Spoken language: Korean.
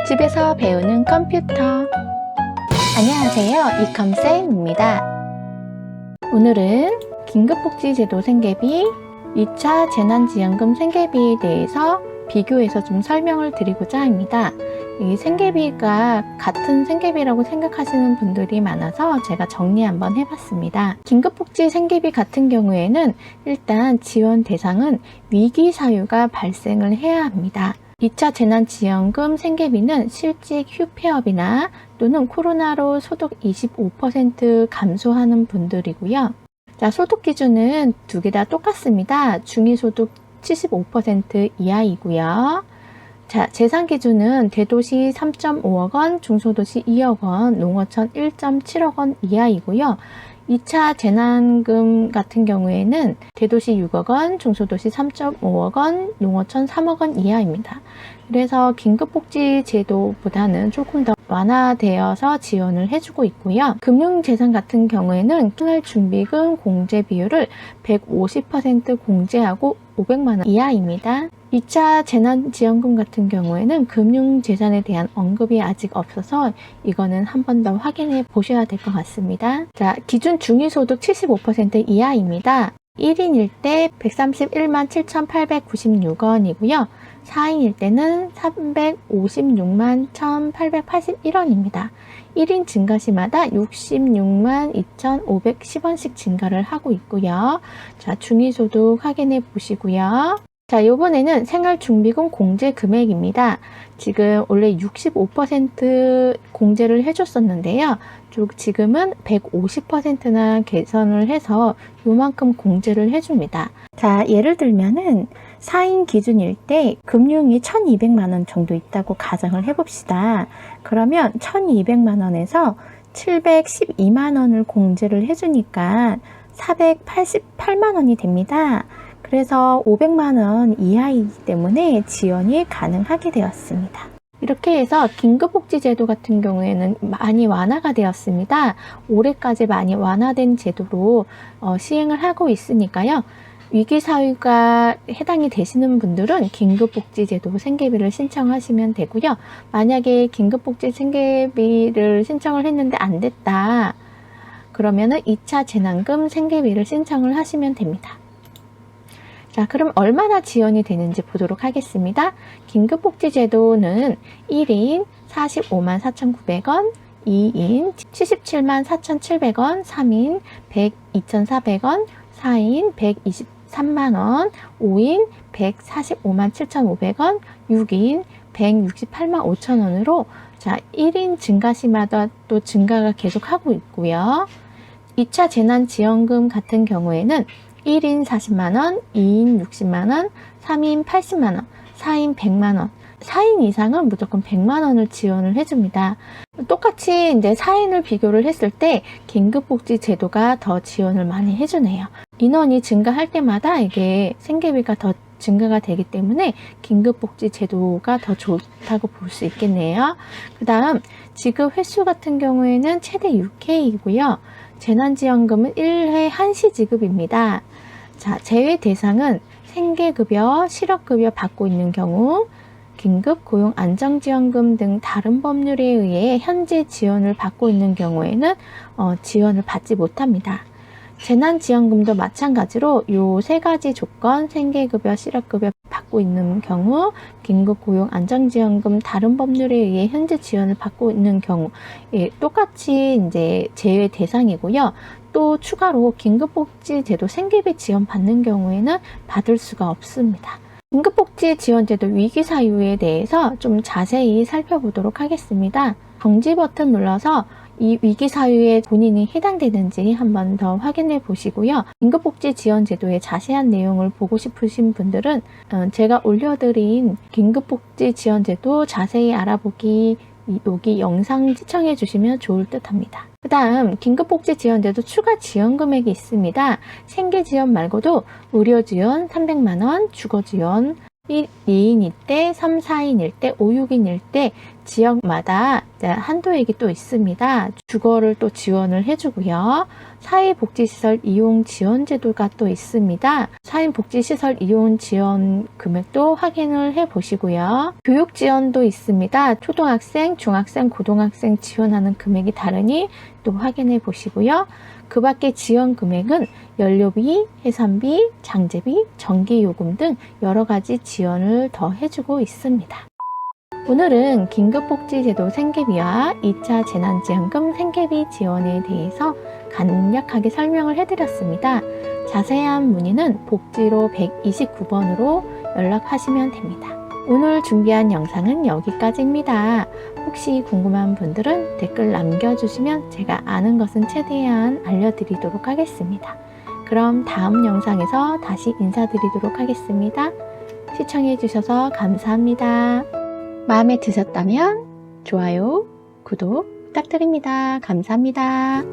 집에서 배우는 컴퓨터. 안녕하세요, 이컴쌤입니다. 오늘은 긴급복지제도 생계비, 2차 재난지원금 생계비에 대해서 비교해서 좀 설명을 드리고자 합니다. 이 생계비가 같은 생계비라고 생각하시는 분들이 많아서 제가 정리 한번 해봤습니다. 긴급복지 생계비 같은 경우에는 일단 지원 대상은 위기 사유가 발생을 해야 합니다. 2차 재난지원금 생계비는 실직 휴폐업이나 또는 코로나로 소득 25% 감소하는 분들이고요. 자, 소득 기준은 두 개 다 똑같습니다. 중위소득 75% 이하이고요. 자, 재산 기준은 대도시 3.5억 원, 중소도시 2억 원, 농어촌 1.7억 원 이하이고요. 2차 재난금 같은 경우에는 대도시 6억 원, 중소도시 3.5억 원, 농어촌 3억 원 이하입니다. 그래서 긴급복지제도보다는 조금 더 완화되어서 지원을 해주고 있고요. 금융재산 같은 경우에는 생활준비금 공제 비율을 150% 공제하고 500만 원 이하입니다. 2차 재난지원금 같은 경우에는 금융재산에 대한 언급이 아직 없어서 이거는 한 번 더 확인해 보셔야 될 것 같습니다. 자, 기준 중위소득 75% 이하입니다. 1인일 때 131만 7,896원이고요. 4인일 때는 356만 1,881원입니다. 1인 증가 시마다 66만 2,510원씩 증가를 하고 있고요. 자, 중위소득 확인해 보시고요. 자, 이번에는 생활준비금 공제 금액입니다. 지금 원래 65% 공제를 해줬었는데요. 지금은 150%나 개선을 해서 요만큼 공제를 해줍니다. 자, 예를 들면은 4인 기준일 때 금융이 1,200만 원 정도 있다고 가정을 해봅시다. 그러면 1,200만 원에서 712만 원을 공제를 해주니까 488만 원이 됩니다. 그래서 500만 원 이하이기 때문에 지원이 가능하게 되었습니다. 이렇게 해서 긴급복지제도 같은 경우에는 많이 완화가 되었습니다. 올해까지 많이 완화된 제도로 시행을 하고 있으니까요. 위기사유가 해당이 되시는 분들은 긴급복지제도 생계비를 신청하시면 되고요. 만약에 긴급복지 생계비를 신청을 했는데 안 됐다. 그러면은 2차 재난금 생계비를 신청을 하시면 됩니다. 자, 그럼 얼마나 지원이 되는지 보도록 하겠습니다. 긴급복지제도는 1인 45만 4,900원, 2인 77만 4,700원, 3인 102,400원, 4인 123만원, 5인 145만 7,500원, 6인 168만 5천원으로 자, 1인 증가 시마다 또 증가가 계속하고 있고요. 2차 재난지원금 같은 경우에는 1인 40만원, 2인 60만원, 3인 80만원, 4인 100만원, 4인 이상은 무조건 100만원을 지원을 해줍니다. 똑같이 이제 4인을 비교를 했을 때 긴급복지 제도가 더 지원을 많이 해주네요. 인원이 증가할 때마다 이게 생계비가 더 증가가 되기 때문에 긴급복지 제도가 더 좋다고 볼 수 있겠네요. 그 다음 지급 횟수 같은 경우에는 최대 6회이고요. 재난지원금은 1회 한시 지급입니다. 자, 제외 대상은 생계급여, 실업급여 받고 있는 경우, 긴급 고용 안정지원금 등 다른 법률에 의해 현재 지원을 받고 있는 경우에는 지원을 받지 못합니다. 재난지원금도 마찬가지로 요 세 가지 조건, 생계급여, 실업급여 받고 있는 경우, 긴급 고용 안정지원금 다른 법률에 의해 현재 지원을 받고 있는 경우, 예, 똑같이 이제 제외 대상이고요. 또 추가로 긴급복지제도 생계비 지원 받는 경우에는 받을 수가 없습니다. 긴급복지지원제도 위기사유에 대해서 좀 자세히 살펴보도록 하겠습니다. 정지 버튼 눌러서 이 위기사유에 본인이 해당되는지 한번 더 확인해 보시고요. 긴급복지지원제도의 자세한 내용을 보고 싶으신 분들은 제가 올려드린 긴급복지지원제도 자세히 알아보기 여기 영상 시청해 주시면 좋을 듯 합니다. 그 다음 긴급복지지원제도 추가 지원 금액이 있습니다. 생계지원 말고도 의료지원 300만원, 주거지원 2인일 때, 3, 4인일 때, 5, 6인일 때 지역마다 한도액이 또 있습니다. 주거를 또 지원을 해주고요. 사회복지시설 이용 지원 제도가 또 있습니다. 사회복지시설 이용 지원 금액도 확인을 해 보시고요. 교육 지원도 있습니다. 초등학생, 중학생, 고등학생 지원하는 금액이 다르니 또 확인해 보시고요. 그 밖에 지원 금액은 연료비, 해산비, 장제비, 전기요금 등 여러 가지 지원을 더 해주고 있습니다. 오늘은 긴급복지제도 생계비와 2차 재난지원금 생계비 지원에 대해서 간략하게 설명을 해드렸습니다. 자세한 문의는 복지로 129번으로 연락하시면 됩니다. 오늘 준비한 영상은 여기까지입니다. 혹시 궁금한 분들은 댓글 남겨주시면 제가 아는 것은 최대한 알려드리도록 하겠습니다. 그럼 다음 영상에서 다시 인사드리도록 하겠습니다. 시청해주셔서 감사합니다. 마음에 드셨다면 좋아요, 구독 부탁드립니다. 감사합니다.